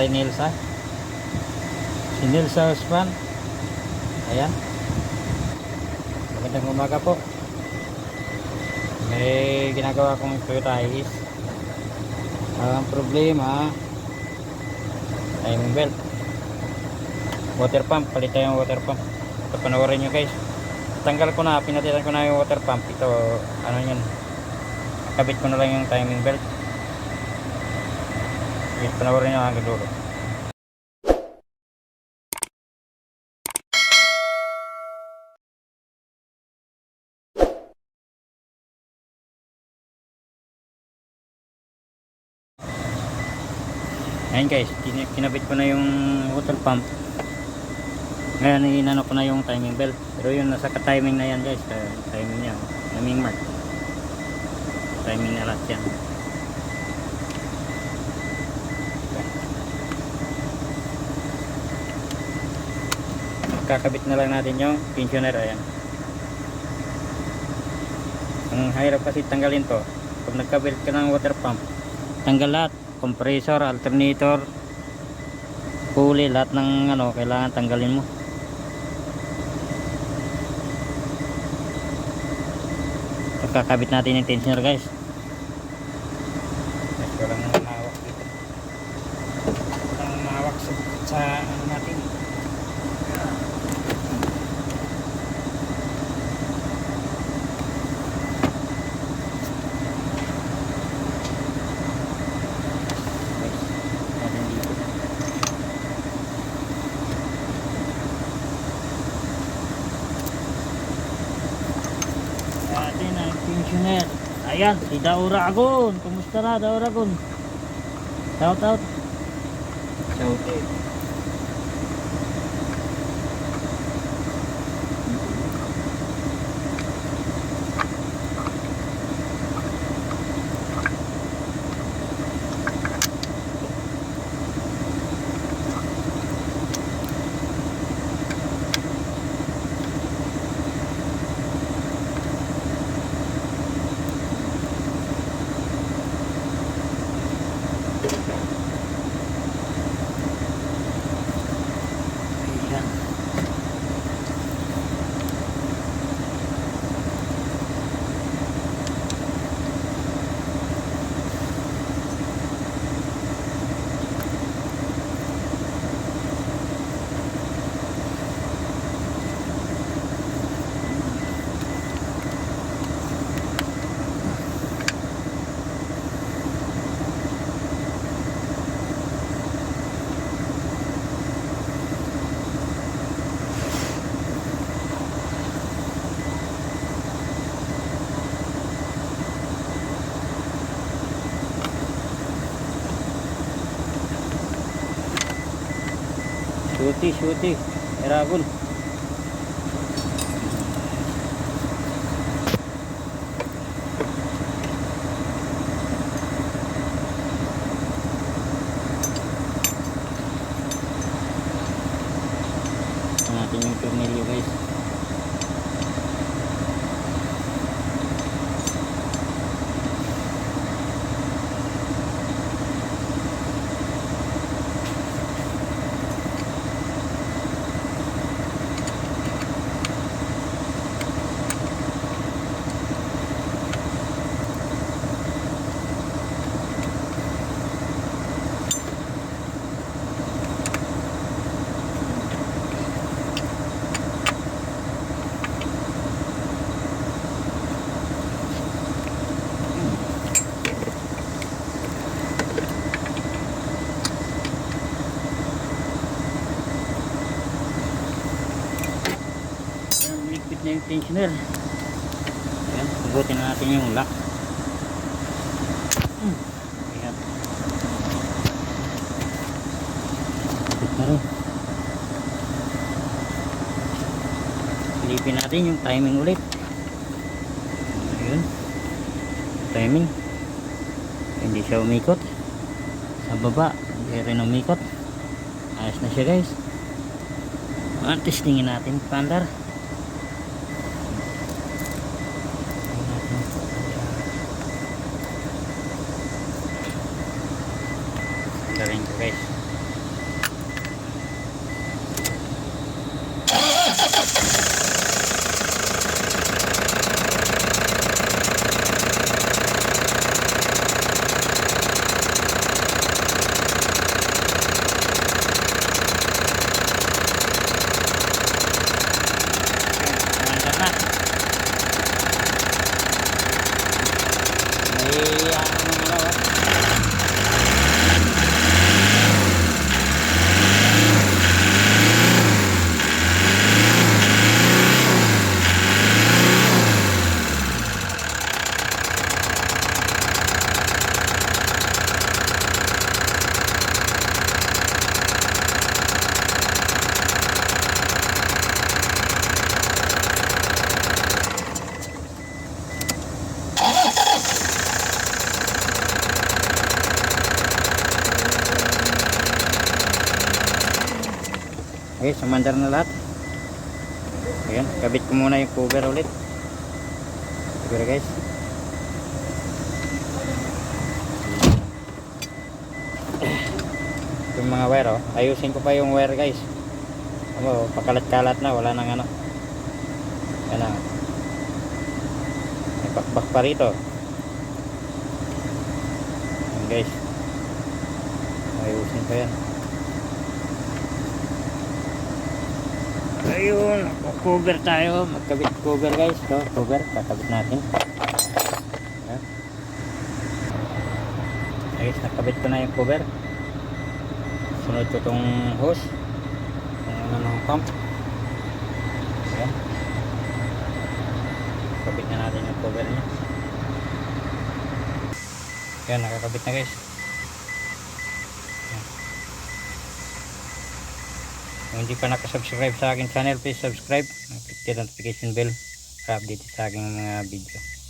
Nilsa. Si Nilsa Usman. Ayan. Magandang umaga po. May ginagawa kong Toyota Hiace. Ang problema, timing belt. Water pump, palit tayo yung water pump. Ito, panoorin nyo guys. Tanggal ko na, pinatitan ko na yung water pump. Ito, ano yun, kabit ko na lang yung timing belt. Yes, panoorin nyo hanggang dulo. Ayan guys, kinabit ko na yung water pump. Ngayon inano ko na yung timing belt. Pero yun, nasa ka-timing na yan guys. Timing niya, timing mark. Timing na lahat yan. Kakabit na lang natin yung tensioner. Ayan. Ang hirap kasi tanggalin to. Pag nagkabit ka ng water pump, tanggal lahat. Compressor, alternator, pulley, lahat ng ano, kailangan tanggalin mo. Pagkakabit natin yung tensioner guys. Mas walang mahawak dito. Walang mahawak sa ano natin. Atin ang pensioner. Ayan, si Dauragon. Kumusta na Dauragon? Shout out. Shout out. Syuti, Eragon. Natin yung tornilyo guys. Ligpit na yung tensioner. Ayan, hugutin na natin yung lock. Ayan. Ligpit na rin. Silipin natin yung timing ulit. Ayun. Timing. Hindi siya umikot. Sa baba, hindi rin umikot. Ayos na siya guys. Testingin natin pandar. Galing ko guys. Okay, sumandar na lahat. Ayan, kabit ko muna yung cover ulit. Siguro guys. Yung mga wire, oh. Ayusin ko pa yung wire guys. Pakalat-kalat na, wala nang ano. Yan na. May bakbak pa rito. Yan guys. Ayusin pa yan. Ayun, cover tayo. Magkabit cover guys. Ito, cover, kakabit natin. Yan. Guys, nakabit ko na yung cover. Sunod ko itong hose. Ano ng pump. Ayan. Kabit na natin yung cover niya. Ayan, nakakabit na guys. Ayan. Kung hindi pa nakasubscribe sa aking channel, please subscribe. Click the notification bell para update sa aking mga video.